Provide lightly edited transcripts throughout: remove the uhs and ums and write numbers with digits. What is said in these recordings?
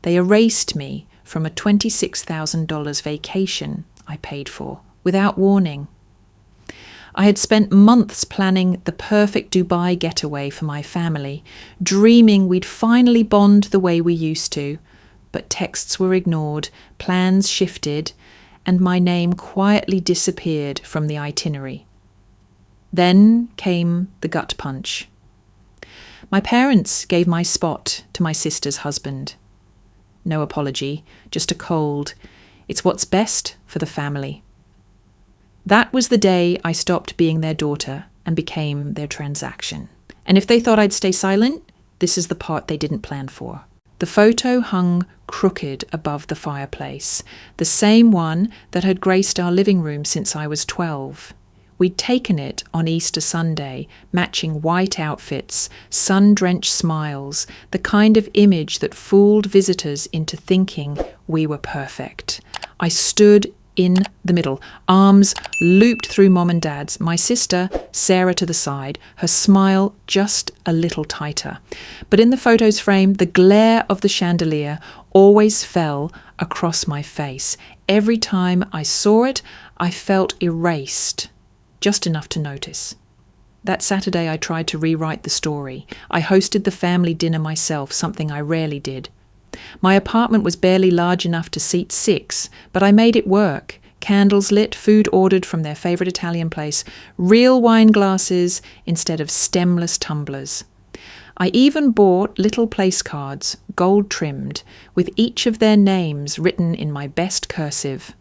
They erased me from a $26,000 vacation I paid for without warning. I had spent months planning the perfect Dubai getaway for my family, dreaming we'd finally bond the way we used to, but texts were ignored, plans shifted, and my name quietly disappeared from the itinerary. Then came the gut punch. My parents gave my spot to my sister's husband. No apology, just a cold. It's what's best for the family. That was the day I stopped being their daughter and became their transaction. And if they thought I'd stay silent, this is the part they didn't plan for. The photo hung crooked above the fireplace, the same one that had graced our living room since I was 12. We'd taken it on Easter Sunday, matching white outfits, sun-drenched smiles, the kind of image that fooled visitors into thinking we were perfect. I stood in the middle, arms looped through Mom and Dad's, my sister, Sarah, to the side, her smile just a little tighter. But in the photo's frame, the glare of the chandelier always fell across my face. Every time I saw it, I felt erased, just enough to notice. That Saturday, I tried to rewrite the story. I hosted the family dinner myself, something I rarely did. My apartment was barely large enough to seat 6, but I made it work. Candles lit, food ordered from their favourite Italian place, real wine glasses instead of stemless tumblers. I even bought little place cards, gold-trimmed, with each of their names written in my best cursive.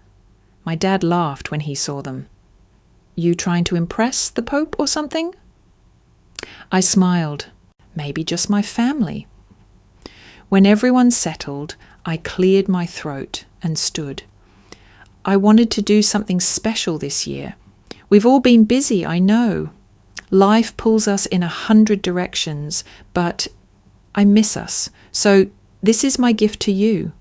My dad laughed when he saw them. "You trying to impress the Pope or something?" I smiled. Maybe just my family. When everyone settled, I cleared my throat and stood. I wanted to do something special this year. We've all been busy, I know. Life pulls us in 100 directions, but I miss us. So this is my gift to you.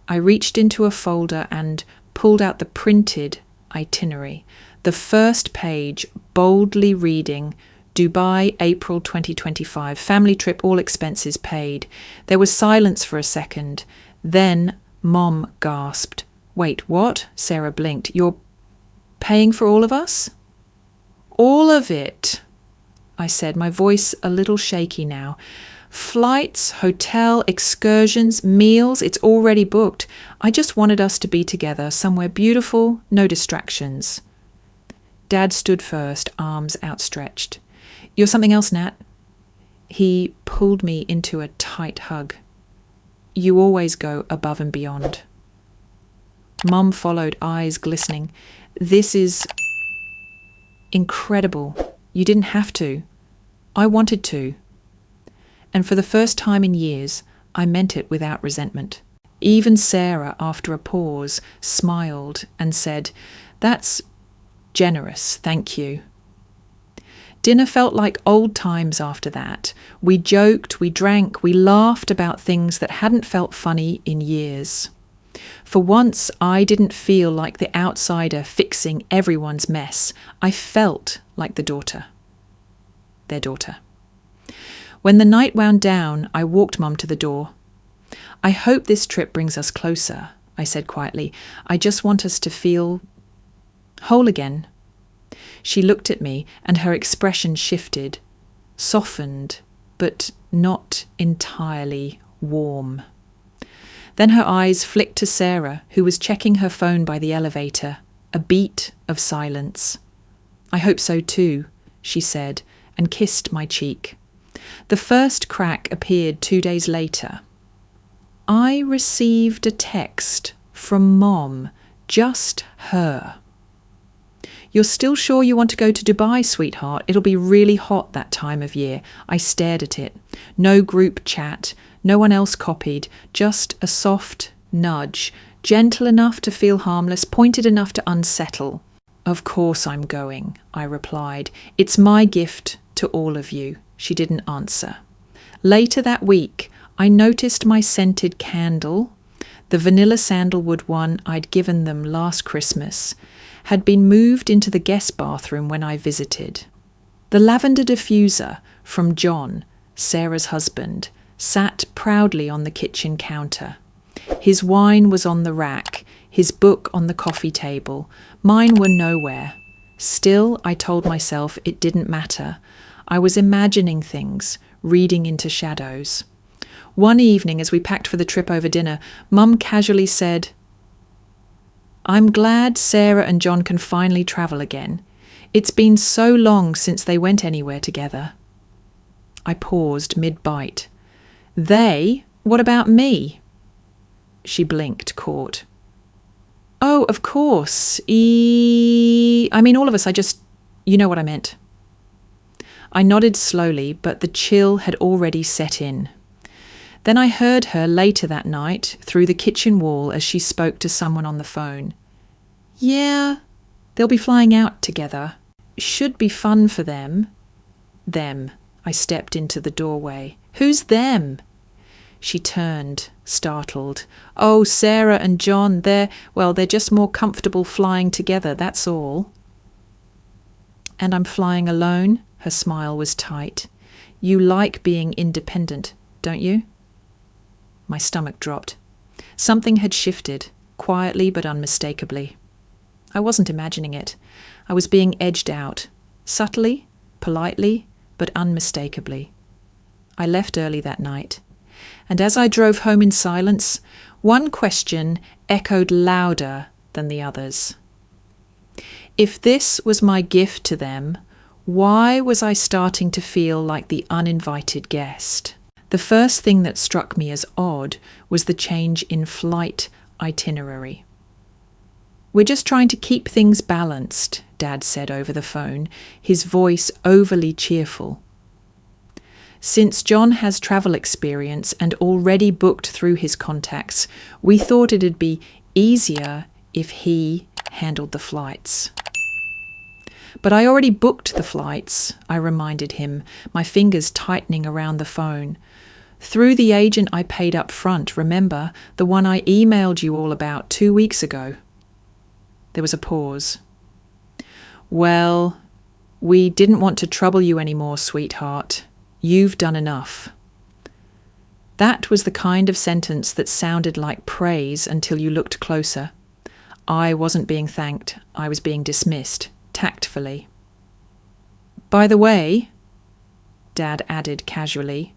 I reached into a folder and pulled out the printed itinerary. The first page boldly reading, Dubai, April 2025, family trip, all expenses paid. There was silence for a second. Then Mom gasped. "Wait, what?" Sarah blinked. "You're paying for all of us?" "All of it," I said, my voice a little shaky now. "Flights, hotel, excursions, meals, it's already booked. I just wanted us to be together, somewhere beautiful, no distractions." Dad stood first, arms outstretched. "You're something else, Nat." He pulled me into a tight hug. "You always go above and beyond." Mum followed, eyes glistening. "This is incredible. You didn't have to. I wanted to." And for the first time in years, I meant it without resentment. Even Sarah, after a pause, smiled and said, "That's generous, thank you." Dinner felt like old times after that. We joked, we drank, we laughed about things that hadn't felt funny in years. For once, I didn't feel like the outsider fixing everyone's mess. I felt like their daughter. When the night wound down, I walked Mum to the door. "I hope this trip brings us closer," I said quietly. "I just want us to feel whole again." She looked at me and her expression shifted, softened, but not entirely warm. Then her eyes flicked to Sarah, who was checking her phone by the elevator. A beat of silence. "I hope so too," she said, and kissed my cheek. The first crack appeared 2 days later. I received a text from Mom, just her. "You're still sure you want to go to Dubai, sweetheart? It'll be really hot that time of year." I stared at it. No group chat. No one else copied. Just a soft nudge, gentle enough to feel harmless, pointed enough to unsettle. "Of course I'm going," I replied. "It's my gift to all of you." She didn't answer. Later that week, I noticed my scented candle, the vanilla sandalwood one I'd given them last Christmas, had been moved into the guest bathroom when I visited. The lavender diffuser from John, Sarah's husband, sat proudly on the kitchen counter. His wine was on the rack, his book on the coffee table. Mine were nowhere. Still, I told myself it didn't matter. I was imagining things, reading into shadows. One evening, as we packed for the trip over dinner, Mum casually said, "I'm glad Sarah and John can finally travel again. It's been so long since they went anywhere together." I paused mid-bite. "They? What about me?" She blinked, caught. "Oh, of course. I mean, all of us. You know what I meant." I nodded slowly, but the chill had already set in. Then I heard her later that night through the kitchen wall as she spoke to someone on the phone. "Yeah, they'll be flying out together. Should be fun for them." Them. I stepped into the doorway. "Who's them?" She turned, startled. "Oh, Sarah and John, they're just more comfortable flying together, that's all." "And I'm flying alone?" Her smile was tight. "You like being independent, don't you?" My stomach dropped. Something had shifted, quietly but unmistakably. I wasn't imagining it. I was being edged out, subtly, politely, but unmistakably. I left early that night, and as I drove home in silence, one question echoed louder than the others. If this was my gift to them, why was I starting to feel like the uninvited guest? The first thing that struck me as odd was the change in flight itinerary. "We're just trying to keep things balanced," Dad said over the phone, his voice overly cheerful. Since John has travel experience and already booked through his contacts, we thought it'd be easier if he handled the flights. "But I already booked the flights," I reminded him, my fingers tightening around the phone. "Through the agent I paid up front, remember, the one I emailed you all about 2 weeks ago." There was a pause. "Well, we didn't want to trouble you anymore, sweetheart. You've done enough." That was the kind of sentence that sounded like praise until you looked closer. I wasn't being thanked, I was being dismissed, tactfully. "By the way," Dad added casually,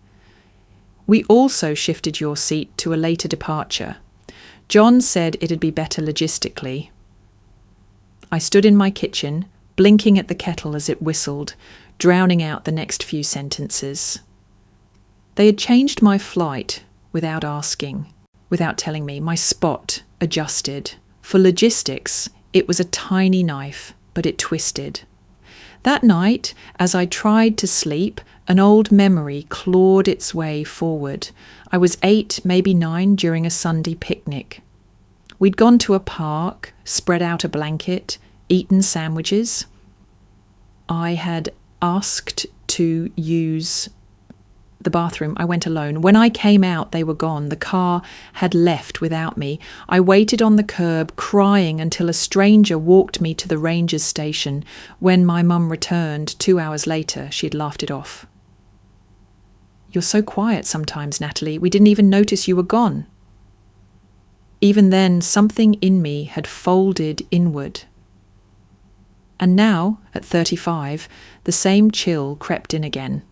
"we also shifted your seat to a later departure. John said it'd be better logistically." I stood in my kitchen, blinking at the kettle as it whistled, drowning out the next few sentences. They had changed my flight without asking, without telling me. My spot adjusted. For logistics, it was a tiny knife, but it twisted. That night, as I tried to sleep, an old memory clawed its way forward. I was 8, maybe 9, during a Sunday picnic. We'd gone to a park, spread out a blanket, eaten sandwiches. I had asked to use the bathroom. I went alone. When I came out, they were gone. The car had left without me. I waited on the curb, crying until a stranger walked me to the ranger's station. When my mum returned 2 hours later, she'd laughed it off. "You're so quiet sometimes, Natalie. We didn't even notice you were gone." Even then, something in me had folded inward. And now, at 35, the same chill crept in again.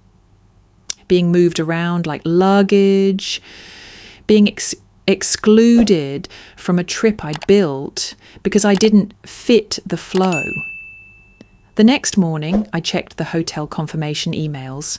Being moved around like luggage, being excluded from a trip I'd built because I didn't fit the flow. The next morning, I checked the hotel confirmation emails.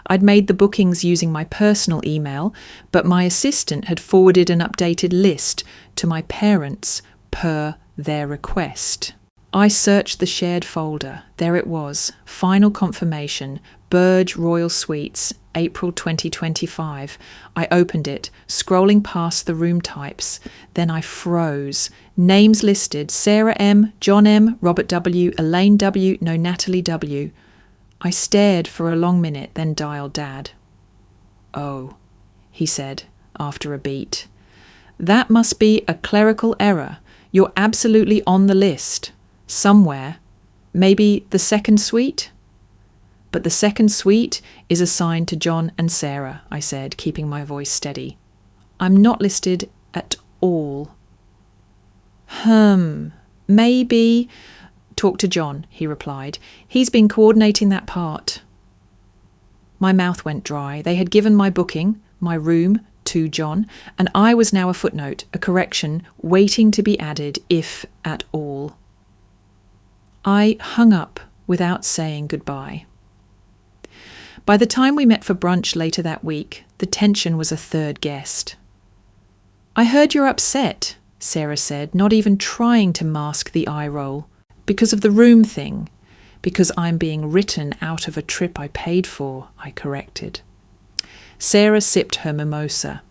I'd made the bookings using my personal email, but my assistant had forwarded an updated list to my parents per their request. I searched the shared folder. There it was, final confirmation, Burge Royal Suites, April 2025. I opened it, scrolling past the room types. Then I froze. Names listed, Sarah M., John M., Robert W., Elaine W., no Natalie W. I stared for a long minute, then dialed Dad. "Oh," he said, after a beat. "That must be a clerical error. You're absolutely on the list. Somewhere. Maybe the second suite?" But the second suite is assigned to John and Sarah, I said, keeping my voice steady. I'm not listed at all. Maybe. Talk to John, he replied. He's been coordinating that part. My mouth went dry. They had given my booking, my room, to John, and I was now a footnote, a correction, waiting to be added, if at all. I hung up without saying goodbye. By the time we met for brunch later that week, the tension was a third guest. I heard you're upset, Sarah said, not even trying to mask the eye roll. Because of the room thing. Because I'm being written out of a trip I paid for, I corrected. Sarah sipped her mimosa.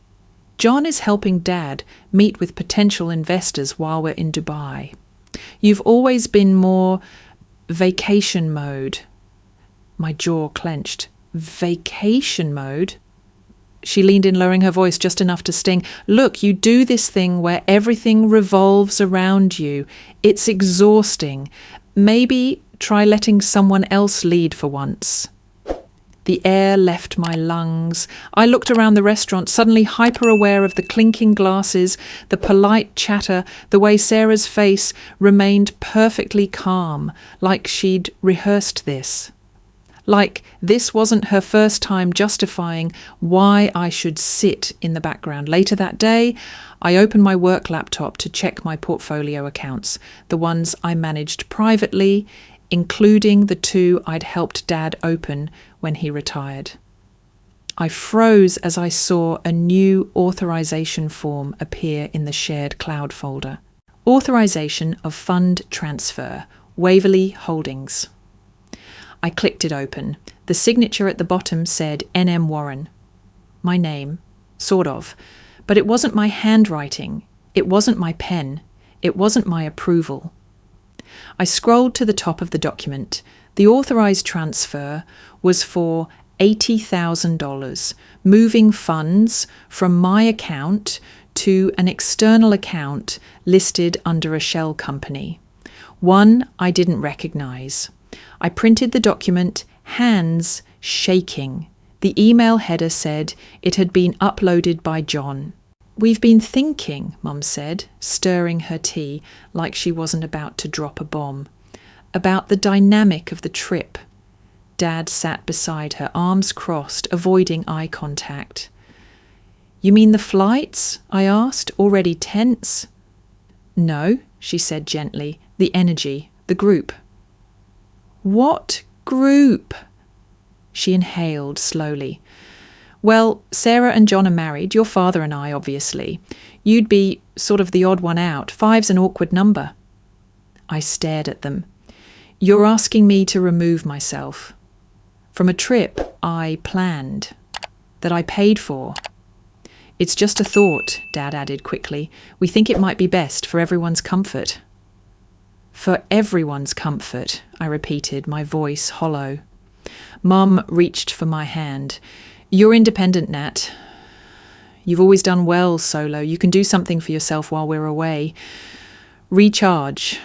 John is helping Dad meet with potential investors while we're in Dubai. You've always been more vacation mode. My jaw clenched. Vacation mode? She leaned in, lowering her voice just enough to sting. Look, you do this thing where everything revolves around you. It's exhausting. Maybe try letting someone else lead for once. The air left my lungs. I looked around the restaurant, suddenly hyper-aware of the clinking glasses, the polite chatter, the way Sarah's face remained perfectly calm, like she'd rehearsed this. Like this wasn't her first time justifying why I should sit in the background. Later that day, I opened my work laptop to check my portfolio accounts, the ones I managed privately, including the 2 I'd helped Dad open when he retired. I froze as I saw a new authorization form appear in the shared cloud folder. Authorization of fund transfer, Waverley Holdings. I clicked it open. The signature at the bottom said N.M. Warren. My name, sort of. But it wasn't my handwriting. It wasn't my pen. It wasn't my approval. I scrolled to the top of the document. The authorized transfer was for $80,000, moving funds from my account to an external account listed under a shell company. One I didn't recognize. I printed the document, hands shaking. The email header said it had been uploaded by John. We've been thinking, Mum said, stirring her tea like she wasn't about to drop a bomb, about the dynamic of the trip. Dad sat beside her, arms crossed, avoiding eye contact. You mean the flights? I asked, already tense. No, she said gently, the energy, the group. What group? She inhaled slowly. Well, Sarah and John are married, your father and I, obviously. You'd be sort of the odd one out. 5's an awkward number. I stared at them. You're asking me to remove myself from a trip I planned, that I paid for. It's just a thought, Dad added quickly. We think it might be best for everyone's comfort. For everyone's comfort, I repeated, my voice hollow. Mum reached for my hand. You're independent, Nat. You've always done well solo. You can do something for yourself while we're away. Recharge,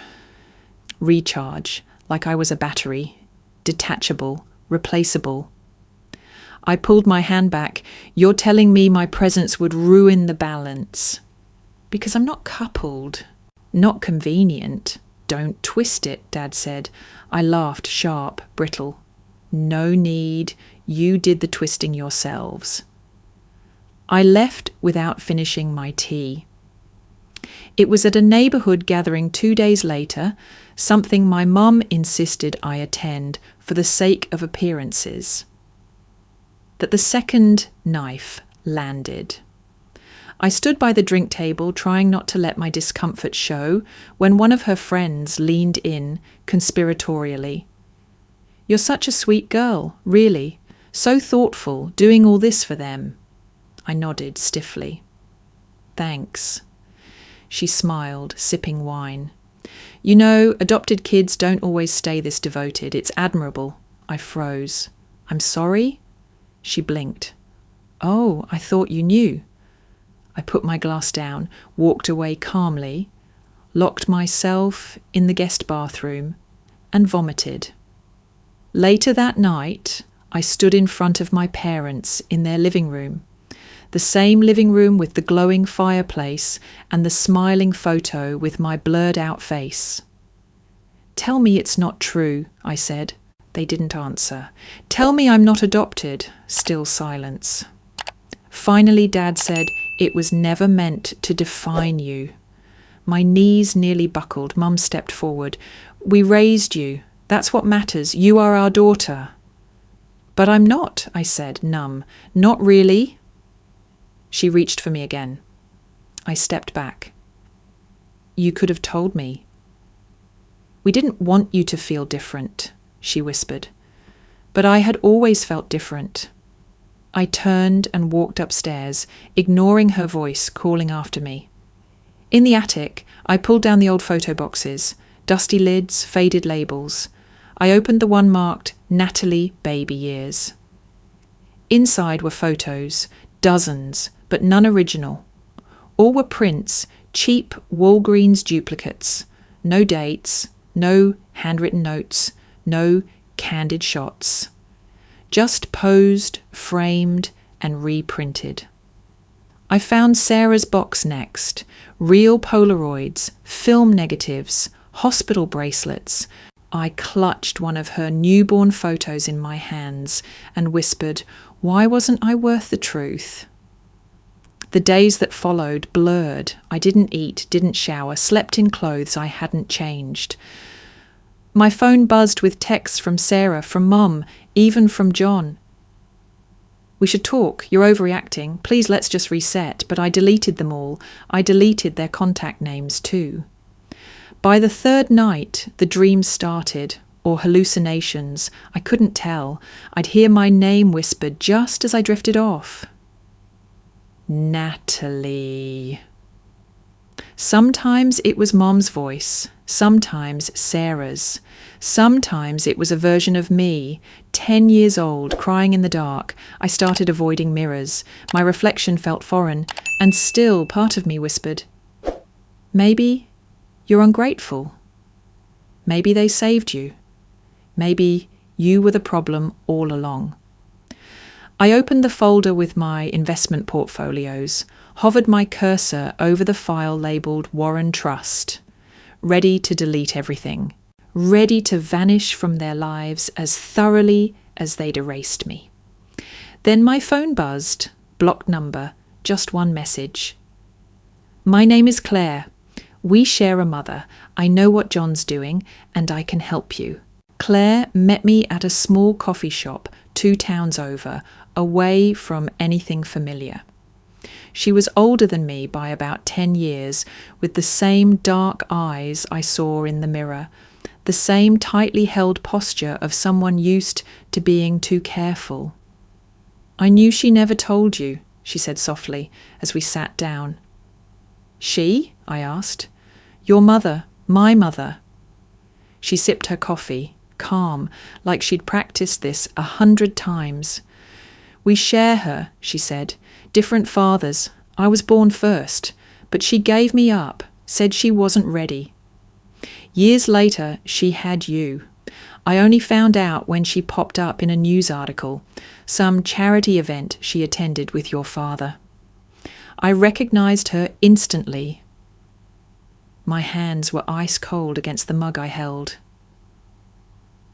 like I was a battery, detachable, replaceable. I pulled my hand back. You're telling me my presence would ruin the balance. Because I'm not coupled, not convenient. Don't twist it, Dad said. I laughed, sharp, brittle. No need. You did the twisting yourselves. I left without finishing my tea. It was at a neighbourhood gathering 2 days later, something my mum insisted I attend for the sake of appearances, that the second knife landed. I stood by the drink table, trying not to let my discomfort show, when one of her friends leaned in conspiratorially. You're such a sweet girl, really. So thoughtful, doing all this for them. I nodded stiffly. Thanks. She smiled, sipping wine. You know, adopted kids don't always stay this devoted. It's admirable. I froze. I'm sorry? She blinked. Oh, I thought you knew. I put my glass down, walked away calmly, locked myself in the guest bathroom, and vomited. Later that night, I stood in front of my parents in their living room. The same living room with the glowing fireplace and the smiling photo with my blurred-out face. "Tell me it's not true," I said. They didn't answer. "Tell me I'm not adopted." Still silence. Finally, Dad said, "It was never meant to define you." My knees nearly buckled. Mum stepped forward. "We raised you. That's what matters. You are our daughter." "But I'm not," I said, numb. "Not really." She reached for me again. I stepped back. "You could have told me." "We didn't want you to feel different," she whispered. "But I had always felt different." I turned and walked upstairs, ignoring her voice calling after me. In the attic, I pulled down the old photo boxes, dusty lids, faded labels. I opened the one marked Natalie Baby Years. Inside were photos, dozens, but none original. All were prints, cheap Walgreens duplicates. No dates, no handwritten notes, no candid shots. Just posed, framed, and reprinted. I found Sarah's box next. Real Polaroids, film negatives, hospital bracelets. I clutched one of her newborn photos in my hands and whispered, "Why wasn't I worth the truth?" The days that followed blurred. I didn't eat, didn't shower, slept in clothes I hadn't changed. My phone buzzed with texts from Sarah, from Mum, even from John. "We should talk. You're overreacting. Please, let's just reset." But I deleted them all. I deleted their contact names too. By the third night, the dreams started, or hallucinations. I couldn't tell. I'd hear my name whispered just as I drifted off. Natalie. Sometimes it was Mom's voice, sometimes Sarah's. Sometimes it was a version of me, 10 years old, crying in the dark. I started avoiding mirrors. My reflection felt foreign, and still part of me whispered, "Maybe you're ungrateful. Maybe they saved you. Maybe you were the problem all along." I opened the folder with my investment portfolios, hovered my cursor over the file labelled Warren Trust, ready to delete everything, ready to vanish from their lives as thoroughly as they'd erased me. Then my phone buzzed, blocked number, just one message. "My name is Claire. We share a mother. I know what John's doing, and I can help you." Claire met me at a small coffee shop 2 towns over, away from anything familiar. She was older than me by about 10 years, with the same dark eyes I saw in the mirror, the same tightly held posture of someone used to being too careful. "I knew she never told you," she said softly as we sat down. "She?" I asked. "Your mother, my mother." She sipped her coffee, calm, like she'd practiced this 100 times. "We share her," she said. "Different fathers. I was born first, but she gave me up, said she wasn't ready. Years later, she had you. I only found out when she popped up in a news article, some charity event she attended with your father. I recognized her instantly." My hands were ice cold against the mug I held.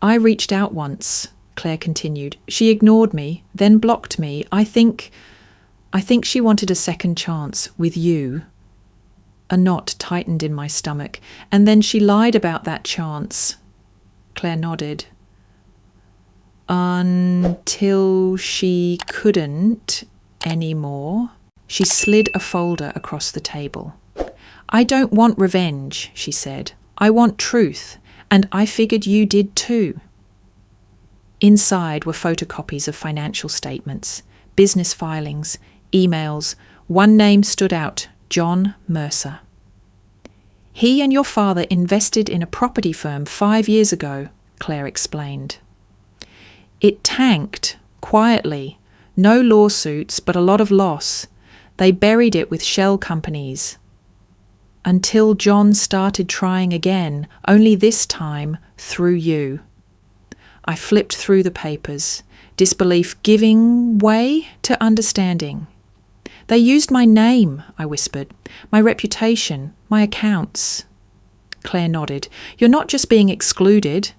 "I reached out once," Claire continued. "She ignored me, then blocked me. I think she wanted a second chance with you." A knot tightened in my stomach, and then she lied about that chance. Claire nodded. "Until she couldn't anymore." She slid a folder across the table. "I don't want revenge," she said. "I want truth, and I figured you did too." Inside were photocopies of financial statements, business filings, emails. One name stood out, John Mercer. "He and your father invested in a property firm 5 years ago," Claire explained. "It tanked, quietly. No lawsuits, but a lot of loss. They buried it with shell companies. Until John started trying again, only this time through you. I flipped through the papers, disbelief giving way to understanding. They used my name, I whispered, my reputation, my accounts. Claire nodded. You're not just being excluded.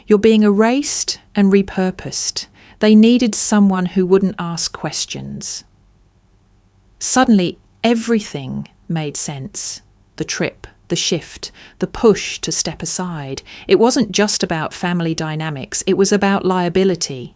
You're being erased and repurposed. They needed someone who wouldn't ask questions. Suddenly, everything made sense. The trip, the shift, the push to step aside. It wasn't just about family dynamics, it was about liability.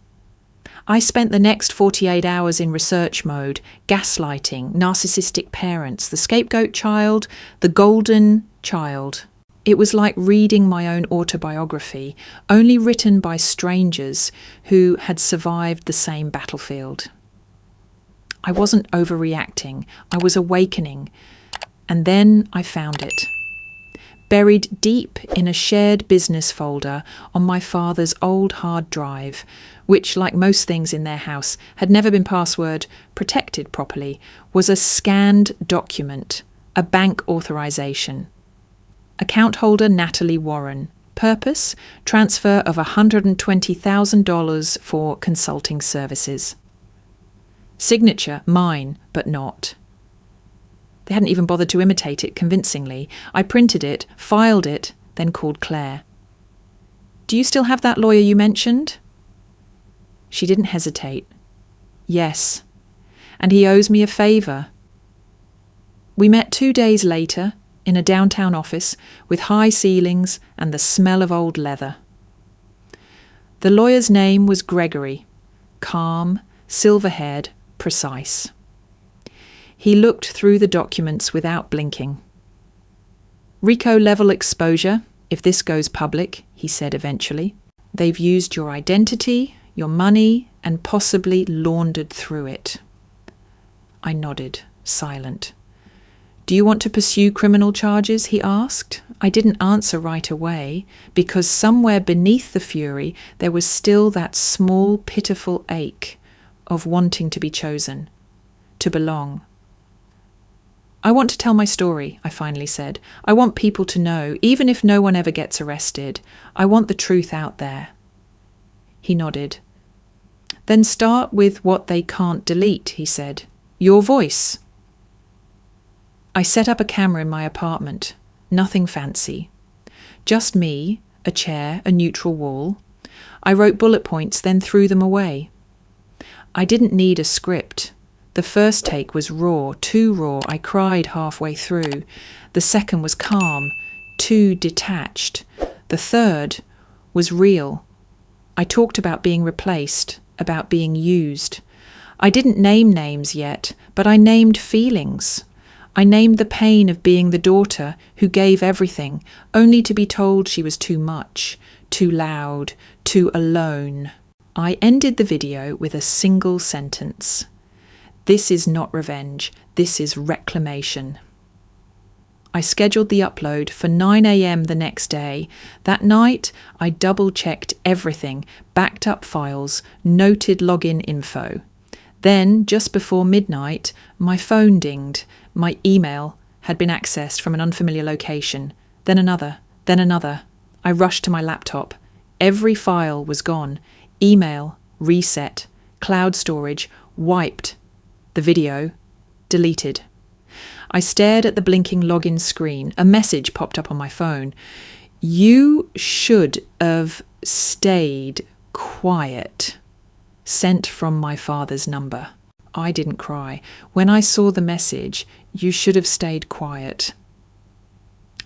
I spent the next 48 hours in research mode, gaslighting, narcissistic parents, the scapegoat child, the golden child. It was like reading my own autobiography, only written by strangers who had survived the same battlefield. I wasn't overreacting, I was awakening, and then I found it. Buried deep in a shared business folder on my father's old hard drive, which, like most things in their house, had never been password protected properly, was a scanned document, a bank authorization. Account holder Natalie Warren. Purpose, transfer of $120,000 for consulting services. Signature, mine, but not. They hadn't even bothered to imitate it convincingly. I printed it, filed it, then called Claire. Do you still have that lawyer you mentioned? She didn't hesitate. Yes. And he owes me a favour. We met 2 days later in a downtown office with high ceilings and the smell of old leather. The lawyer's name was Gregory. Calm, silver-haired, precise. He looked through the documents without blinking. RICO-level exposure, if this goes public, he said eventually. They've used your identity, your money, and possibly laundered through it. I nodded, silent. Do you want to pursue criminal charges? He asked. I didn't answer right away, because somewhere beneath the fury there was still that small, pitiful ache of wanting to be chosen, to belong. I want to tell my story, I finally said. I want people to know, even if no one ever gets arrested. I want the truth out there. He nodded. Then start with what they can't delete, he said. Your voice. I set up a camera in my apartment. Nothing fancy. Just me, a chair, a neutral wall. I wrote bullet points, then threw them away. I didn't need a script. The first take was raw, too raw. I cried halfway through. The second was calm, too detached. The third was real. I talked about being replaced, about being used. I didn't name names yet, but I named feelings. I named the pain of being the daughter who gave everything, only to be told she was too much, too loud, too alone. I ended the video with a single sentence. This is not revenge, this is reclamation. I scheduled the upload for 9 a.m. the next day. That night, I double-checked everything, backed up files, noted login info. Then, just before midnight, my phone dinged. My email had been accessed from an unfamiliar location. Then another, then another. I rushed to my laptop. Every file was gone. Email, reset, cloud storage, wiped. The video, deleted. I stared at the blinking login screen. A message popped up on my phone. You should have stayed quiet. Sent from my father's number. I didn't cry. When I saw the message, you should have stayed quiet.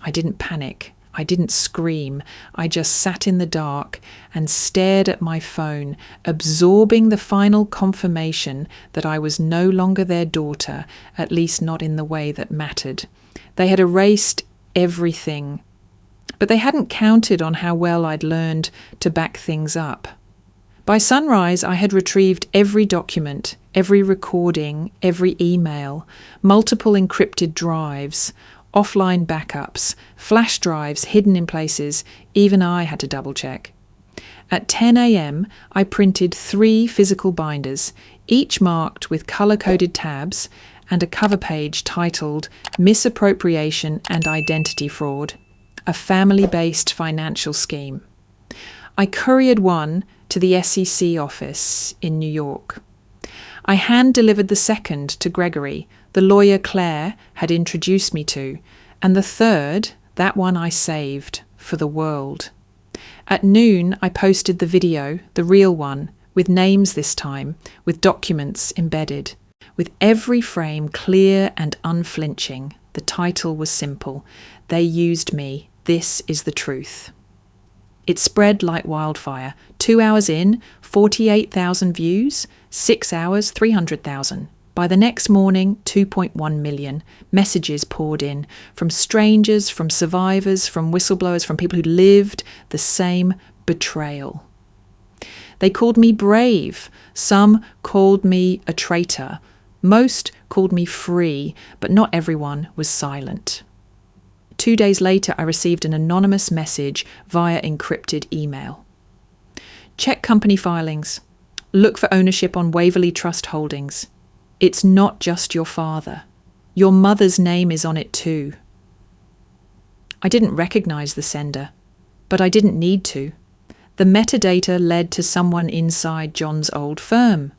I didn't panic. I didn't scream. I just sat in the dark and stared at my phone, absorbing the final confirmation that I was no longer their daughter, at least not in the way that mattered. They had erased everything, but they hadn't counted on how well I'd learned to back things up. By sunrise, I had retrieved every document, every recording, every email, multiple encrypted drives, offline backups, flash drives hidden in places even I had to double-check. At 10 a.m., I printed 3 physical binders, each marked with colour-coded tabs and a cover page titled Misappropriation and Identity Fraud, a family-based financial scheme. I couriered one to the SEC office in New York. I hand-delivered the second to Gregory, the lawyer Claire had introduced me to, and the third, that one I saved for the world. At noon, I posted the video, the real one, with names this time, with documents embedded. With every frame clear and unflinching, the title was simple. They used me. This is the truth. It spread like wildfire. 2 hours in, 48,000 views. 6 hours, 300,000. By the next morning, 2.1 million. Messages poured in from strangers, from survivors, from whistleblowers, from people who lived the same betrayal. They called me brave. Some called me a traitor. Most called me free, but not everyone was silent. 2 days later, I received an anonymous message via encrypted email. Check company filings. Look for ownership on Waverley Trust Holdings. It's not just your father. Your mother's name is on it too. I didn't recognize the sender, but I didn't need to. The metadata led to someone inside John's old firm.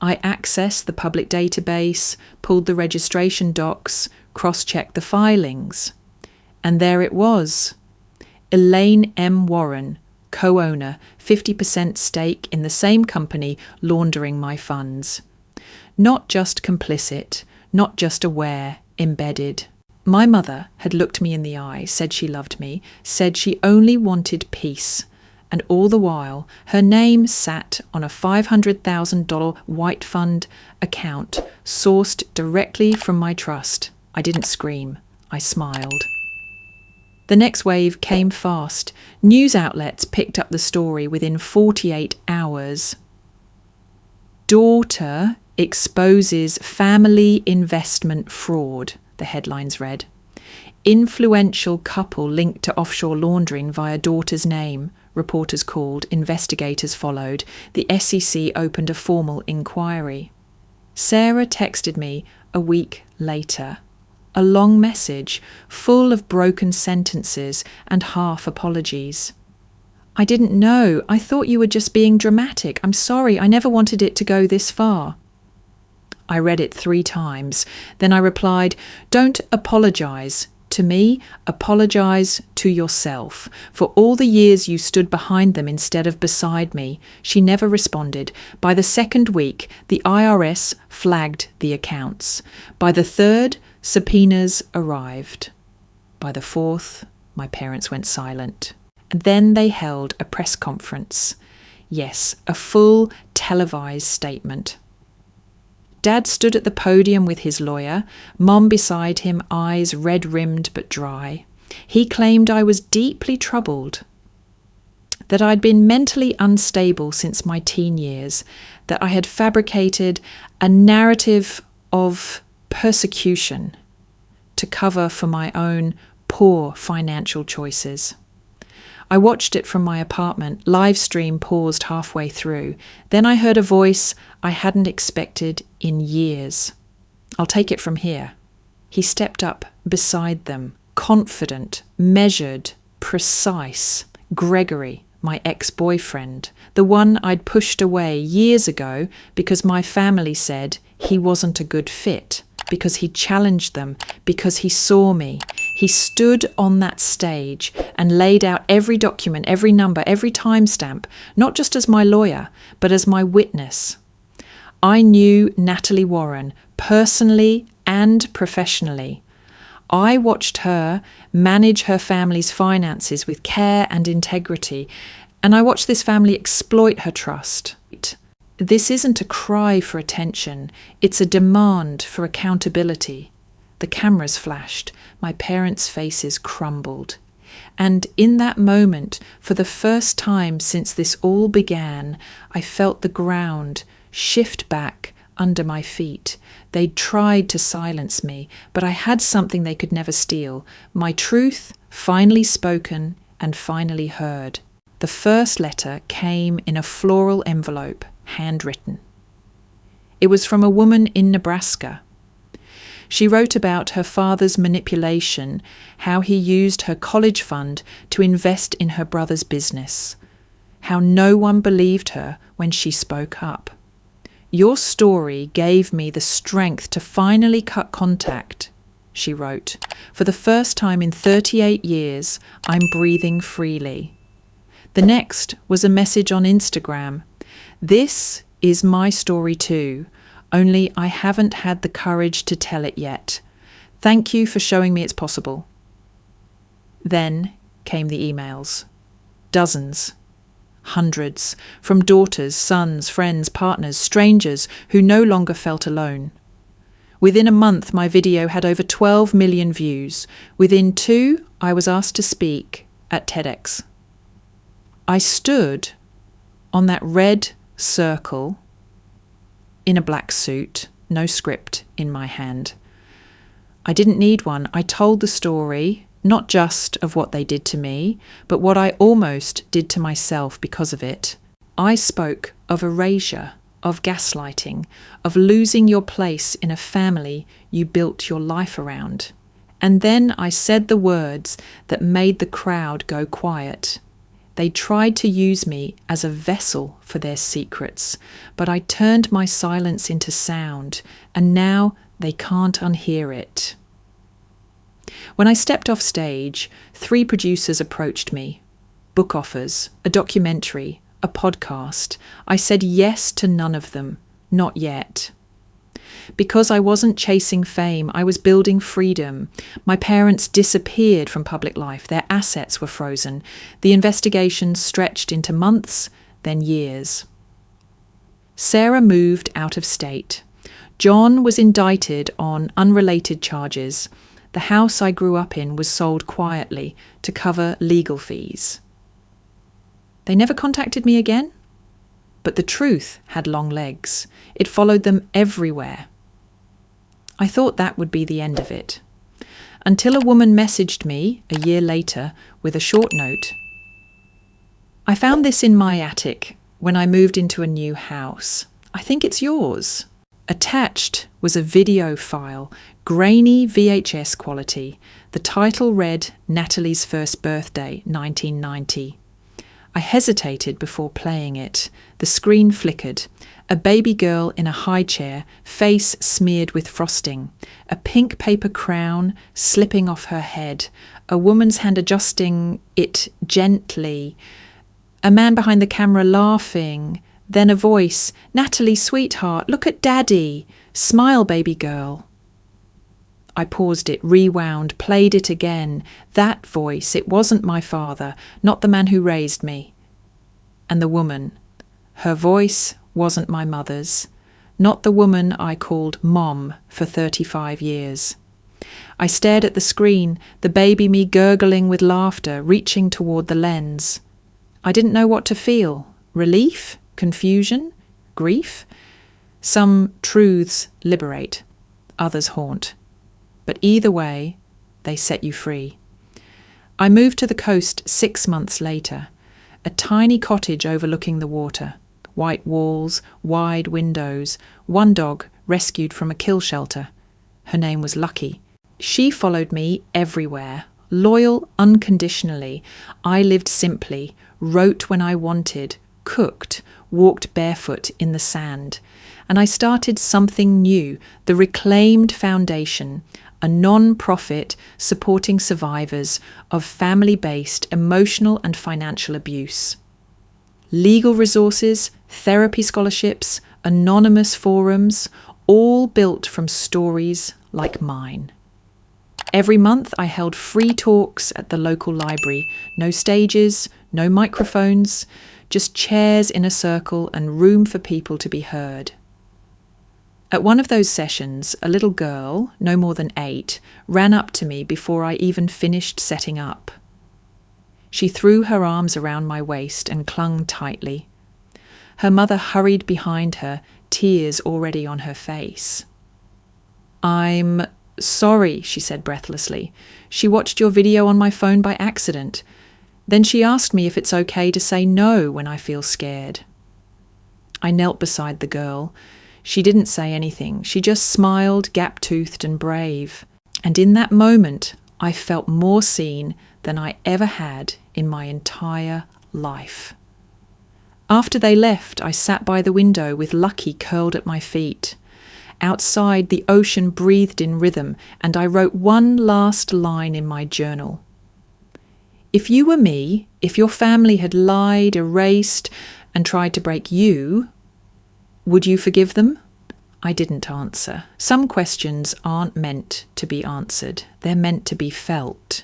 I accessed the public database, pulled the registration docs, cross-checked the filings. And there it was. Elaine M. Warren, co-owner, 50% stake in the same company laundering my funds. Not just complicit, not just aware, embedded. My mother had looked me in the eye, said she loved me, said she only wanted peace. And all the while, her name sat on a $500,000 white fund account sourced directly from my trust. I didn't scream. I smiled. The next wave came fast. News outlets picked up the story within 48 hours. Daughter exposes family investment fraud, the headlines read. Influential couple linked to offshore laundering via daughter's name. Reporters called, investigators followed. The SEC opened a formal inquiry. Sarah texted me a week later. A long message, full of broken sentences and half apologies. I didn't know. I thought you were just being dramatic. I'm sorry. I never wanted it to go this far. I read it 3 times. Then I replied, don't apologize. To me, apologize to yourself for all the years you stood behind them instead of beside me. She never responded. By the second week, the IRS flagged the accounts. By the third, subpoenas arrived. By the fourth, my parents went silent. And then they held a press conference. Yes, a full televised statement. Dad stood at the podium with his lawyer, Mom beside him, eyes red-rimmed but dry. He claimed I was deeply troubled, that I'd been mentally unstable since my teen years, that I had fabricated a narrative of persecution to cover for my own poor financial choices. I watched it from my apartment. Live stream paused halfway through. Then I heard a voice I hadn't expected in years. I'll take it from here. He stepped up beside them, confident, measured, precise. Gregory, my ex-boyfriend, the one I'd pushed away years ago because my family said he wasn't a good fit, because he challenged them, because he saw me. He stood on that stage and laid out every document, every number, every timestamp, not just as my lawyer, but as my witness. I knew Natalie Warren personally and professionally. I watched her manage her family's finances with care and integrity, and I watched this family exploit her trust. This isn't a cry for attention, it's a demand for accountability. The cameras flashed, my parents' faces crumbled. And in that moment, for the first time since this all began, I felt the ground shift back under my feet. They'd tried to silence me, but I had something they could never steal. My truth, finally spoken and finally heard. The first letter came in a floral envelope, handwritten. It was from a woman in Nebraska. She wrote about her father's manipulation, how he used her college fund to invest in her brother's business. how no one believed her when she spoke up. Your story gave me the strength to finally cut contact, she wrote. For the first time in 38 years, I'm breathing freely. The next was a message on Instagram. This is my story too, only I haven't had the courage to tell it yet. Thank you for showing me it's possible. Then came the emails. Dozens. Hundreds, from daughters, sons, friends, partners, strangers who no longer felt alone. Within a month, my video had over 12 million views. Within 2, I was asked to speak at TEDx. I stood on that red circle in a black suit, no script in my hand. I didn't need one. I told the story, not just of what they did to me, but what I almost did to myself because of it. I spoke of erasure, of gaslighting, of losing your place in a family you built your life around. And then I said the words that made the crowd go quiet. They tried to use me as a vessel for their secrets, but I turned my silence into sound, and now they can't unhear it. When I stepped off stage, 3 producers approached me. Book offers, a documentary, a podcast. I said yes to none of them, not yet. Because I wasn't chasing fame, I was building freedom. My parents disappeared from public life. Their assets were frozen. The investigations stretched into months, then years. Sarah moved out of state. John was indicted on unrelated charges. The house I grew up in was sold quietly to cover legal fees. They never contacted me again, but the truth had long legs. It followed them everywhere. I thought that would be the end of it, until a woman messaged me a year later with a short note. I found this in my attic when I moved into a new house. I think it's yours. Attached was a video file, grainy VHS quality. The title read Natalie's First Birthday, 1990. I hesitated before playing it. The screen flickered. A baby girl in a high chair, face smeared with frosting. A pink paper crown slipping off her head. A woman's hand adjusting it gently. A man behind the camera laughing. Then a voice, "Natalie, sweetheart, look at Daddy. Smile, baby girl." I paused it, rewound, played it again. That voice, it wasn't my father, not the man who raised me. And the woman, her voice wasn't my mother's, not the woman I called Mom for 35 years. I stared at the screen, the baby me gurgling with laughter, reaching toward the lens. I didn't know what to feel. Relief? Confusion? Grief? Some truths liberate, others haunt. But either way, they set you free. I moved to the coast 6 months later. A tiny cottage overlooking the water. White walls, wide windows. One dog rescued from a kill shelter. Her name was Lucky. She followed me everywhere. Loyal unconditionally. I lived simply, wrote when I wanted, cooked, walked barefoot in the sand. And I started something new, the Reclaimed Foundation, a non-profit supporting survivors of family-based emotional and financial abuse. Legal resources, therapy scholarships, anonymous forums, all built from stories like mine. Every month I held free talks at the local library. No stages, no microphones, just chairs in a circle and room for people to be heard. At one of those sessions, a little girl, no more than 8, ran up to me before I even finished setting up. She threw her arms around my waist and clung tightly. Her mother hurried behind her, tears already on her face. "I'm sorry," she said breathlessly. "She watched your video on my phone by accident. Then she asked me if it's okay to say no when I feel scared." I knelt beside the girl. She didn't say anything. She just smiled, gap-toothed and brave. And in that moment, I felt more seen than I ever had in my entire life. After they left, I sat by the window with Lucky curled at my feet. Outside, the ocean breathed in rhythm, and I wrote one last line in my journal. If you were me, if your family had lied, erased, and tried to break you, would you forgive them? I didn't answer. Some questions aren't meant to be answered. They're meant to be felt.